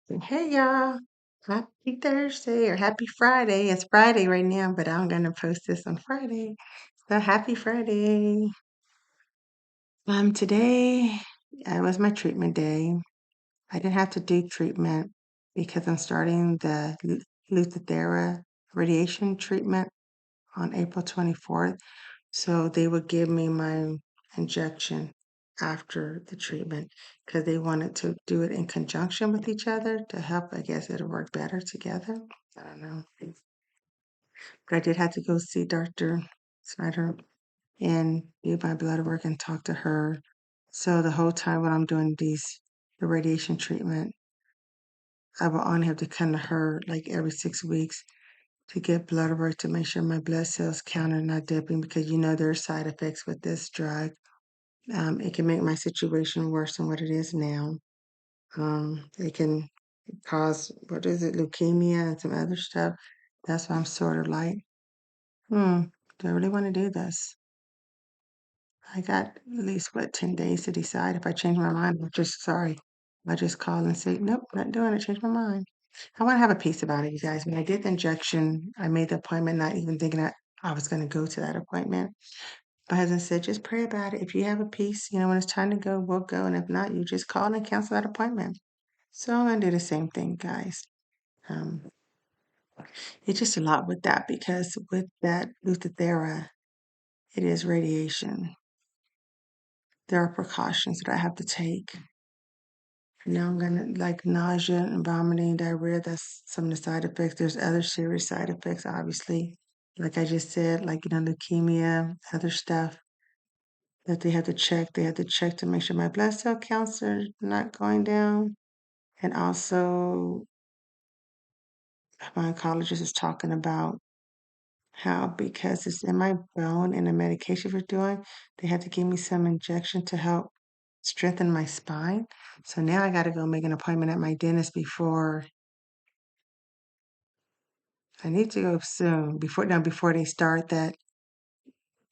Hey y'all, happy Thursday or happy Friday. It's Friday right now, but I'm gonna post this on Friday. So happy Friday. Today was my treatment day. I didn't have to do treatment because I'm starting the Lutathera radiation treatment on April 24th. So they would give me my injection after the treatment because they wanted to do it in conjunction with each other to help. I guess it'll work better together. I don't know. But I did have to go see Dr. Snyder and do my blood work and talk to her. So the whole time when I'm doing the radiation treatment, I will only have to come to her like every 6 weeks to get blood work to make sure my blood cells count are not dipping because there are side effects with this drug. It can make my situation worse than what it is now. It can cause, what is it, leukemia and some other stuff. That's why I'm sort of like, do I really want to do this? I got at least, 10 days to decide. If I change my mind, I just call and say, nope, not doing it, change my mind. I want to have a peace about it, you guys. When I did the injection, I made the appointment not even thinking that I was going to go to that appointment. My husband said, just pray about it. If you have a peace, when it's time to go, we'll go. And if not, you just call and cancel that appointment. So I'm going to do the same thing, guys. Um, it's just a lot with that because with that Lutathera, it is radiation. There are precautions that I have to take. Now I'm gonna like nausea and vomiting, diarrhea. That's some of the side effects. There's other serious side effects, obviously. Like I just said, like leukemia, other stuff that they have to check. They have to check to make sure my blood cell counts are not going down. And also, my oncologist is talking about how because it's in my bone and the medication we're doing, they had to give me some injection to help strengthen my spine. So now I got to go make an appointment at my dentist before I need to go soon before they start the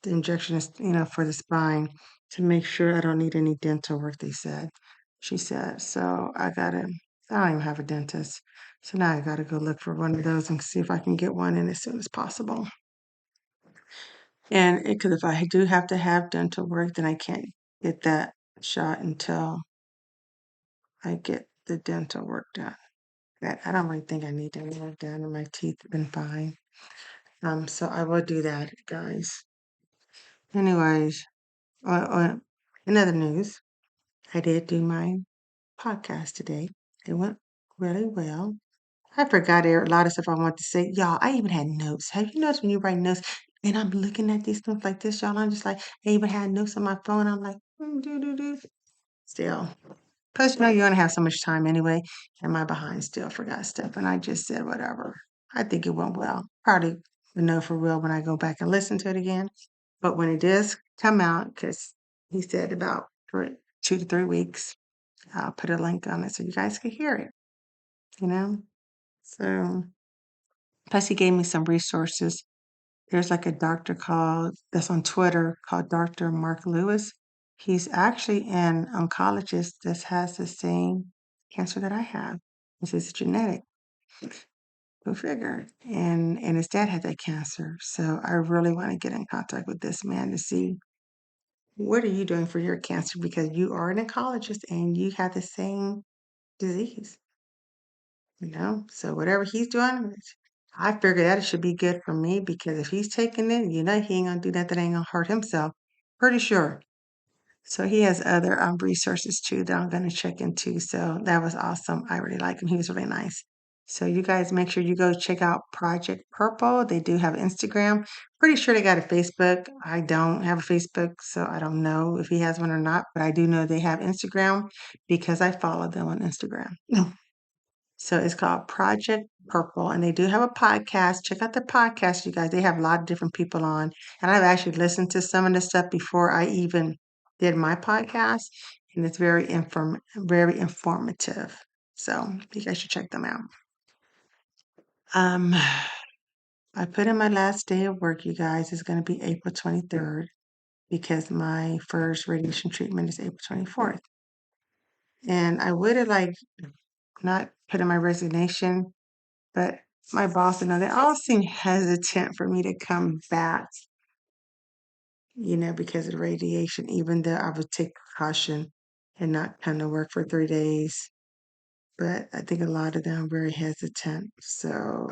injection is for the spine to make sure I don't need any dental work. She said so. I don't even have a dentist, so now I gotta go look for one of those and see if I can get one in as soon as possible. And because if I do have to have dental work, then I can't get that shot until I get the dental work done. That I don't really think I need any work done, and my teeth have been fine. So I will do that, guys. Anyways, in other news, I did do my podcast today. It went really well. I forgot a lot of stuff I want to say. Y'all, I even had notes. Have you noticed when you write notes and I'm looking at these notes like this, y'all? I'm just like, I even had notes on my phone. I'm like, do, do, do. Still. Plus, you only have so much time anyway, and my behind still forgot stuff. And I just said whatever. I think it went well. Probably will know for real when I go back and listen to it again. But when it does come out, because he said about 2 to 3 weeks, I'll put a link on it so you guys can hear it, you know? So, plus he gave me some resources. There's like a doctor that's on Twitter called Dr. Mark Lewis. He's actually an oncologist that has the same cancer that I have. This is genetic. Go figure. And his dad had that cancer. So I really want to get in contact with this man to see what are you doing for your cancer because you are an oncologist and you have the same disease. So whatever he's doing, I figure that it should be good for me because if he's taking it, he ain't gonna do that ain't gonna hurt himself. Pretty sure. So he has other resources too that I'm gonna check into. So that was awesome. I really like him. He was really nice. So you guys make sure you go check out Project Purple. They do have Instagram. Pretty sure they got a Facebook. I don't have a Facebook, so I don't know if he has one or not, but I do know they have Instagram because I follow them on Instagram. So it's called Project Purple, and they do have a podcast. Check out the podcast, you guys. They have a lot of different people on, and I've actually listened to some of the stuff before I even did my podcast, and it's very informative. So you guys should check them out. Um, I put in my last day of work, you guys. It's going to be April 23rd because my first radiation treatment is April 24th. And I would have not put in my resignation, but my boss and they all seem hesitant for me to come back, because of the radiation, even though I would take precaution and not come to work for 3 days. But I think a lot of them are very hesitant. So,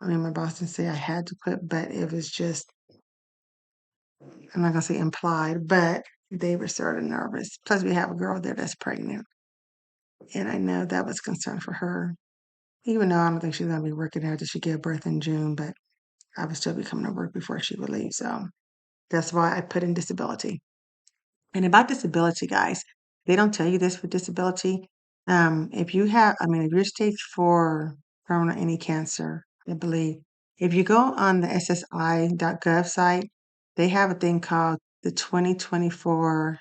I mean, my boss didn't say I had to quit, but it was just, I'm not going to say implied, but they were sort of nervous. Plus, we have a girl there that's pregnant. And I know that was concern for her, even though I don't think she's going to be working there till she give birth in June, but I would still be coming to work before she would leave. So that's why I put in disability. And about disability, guys, they don't tell you this for disability. If you have, I mean, if you're stage 4 terminal any cancer, I believe, if you go on the SSI.gov site, they have a thing called the 2024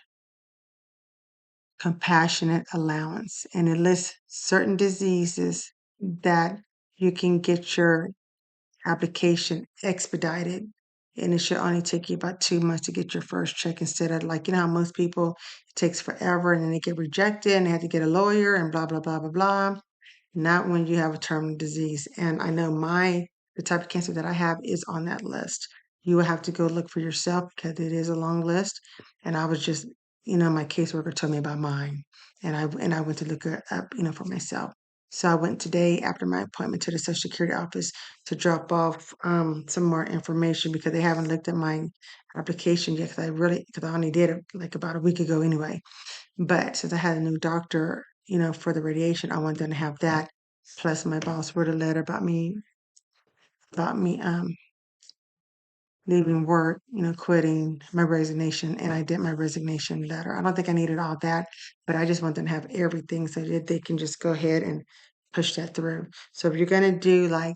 Compassionate Allowance, and it lists certain diseases that you can get your application expedited, and it should only take you about 2 months to get your first check instead of like, how most people, it takes forever and then they get rejected and they have to get a lawyer and blah, blah, blah, blah, blah. Not when you have a terminal disease. And I know the type of cancer that I have is on that list. You will have to go look for yourself because it is a long list. And I was just, my caseworker told me about mine. And I went to look it up, for myself. So I went today after my appointment to the Social Security office to drop off some more information because they haven't looked at my application yet because I only did it like about a week ago anyway. But since I had a new doctor, for the radiation, I wanted them to have that. Plus, my boss wrote a letter about me leaving work, quitting my resignation, and I did my resignation letter. I don't think I needed all that, but I just want them to have everything so that they can just go ahead and push that through. So if you're gonna do like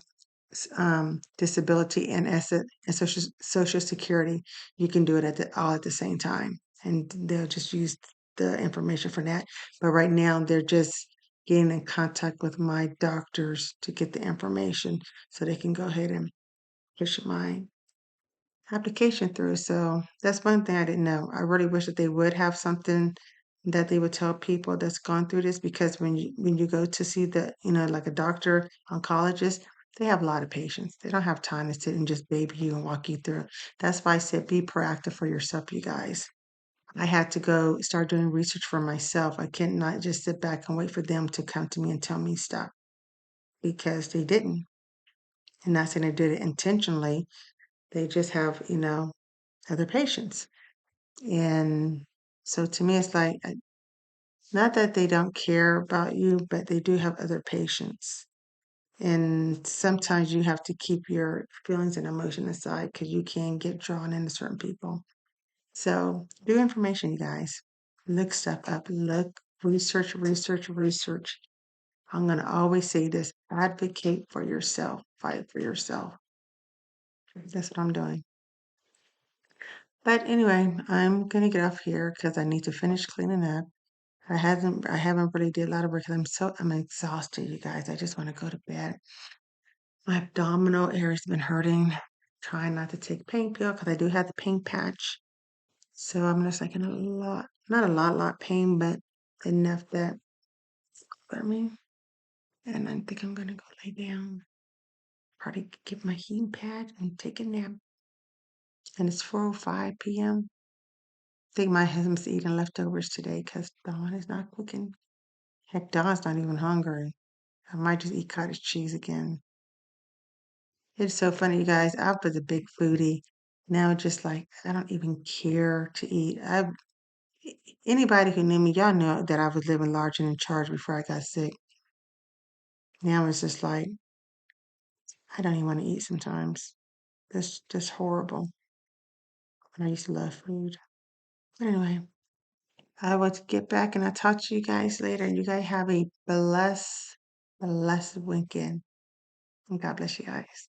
disability and asset and social security, you can do it all at the same time, and they'll just use the information for that. But right now, they're just getting in contact with my doctors to get the information so they can go ahead and push my application through. So that's one thing I didn't know. I really wish that they would have something that they would tell people that's gone through this because when you go to see like a doctor, oncologist, they have a lot of patients. They don't have time to sit and just baby you and walk you through. That's why I said be proactive for yourself, you guys. I had to go start doing research for myself. I cannot just sit back and wait for them to come to me and tell me stuff because they didn't. And not saying they did it intentionally. They just have, other patients. And so to me, it's like, not that they don't care about you, but they do have other patients. And sometimes you have to keep your feelings and emotion aside because you can get drawn into certain people. So do information, you guys. Look stuff up. Look, research, research, research. I'm going to always say this, advocate for yourself, fight for yourself. That's what I'm doing. But anyway, I'm going to get off here because I need to finish cleaning up. I haven't really did a lot of work 'cause I'm exhausted, you guys. I just want to go to bed. My abdominal area's been hurting. Trying not to take pain pill because I do have the pain patch. So I'm just like in a lot, not a lot pain, but enough that for me. And I think I'm gonna go lay down, probably get my heating pad and take a nap. And it's 4:05 p.m. I think my husband's eating leftovers today because Dawn is not cooking. Heck, Dawn's not even hungry. I might just eat cottage cheese again. It's so funny, you guys. I was a big foodie. Now, just like I don't even care to eat. Anybody who knew me, y'all know that I was living large and in charge before I got sick. Now it's just like I don't even want to eat sometimes. That's just horrible. And I used to love food. But anyway, I will get back and I'll talk to you guys later. You guys have a blessed weekend. And God bless you guys.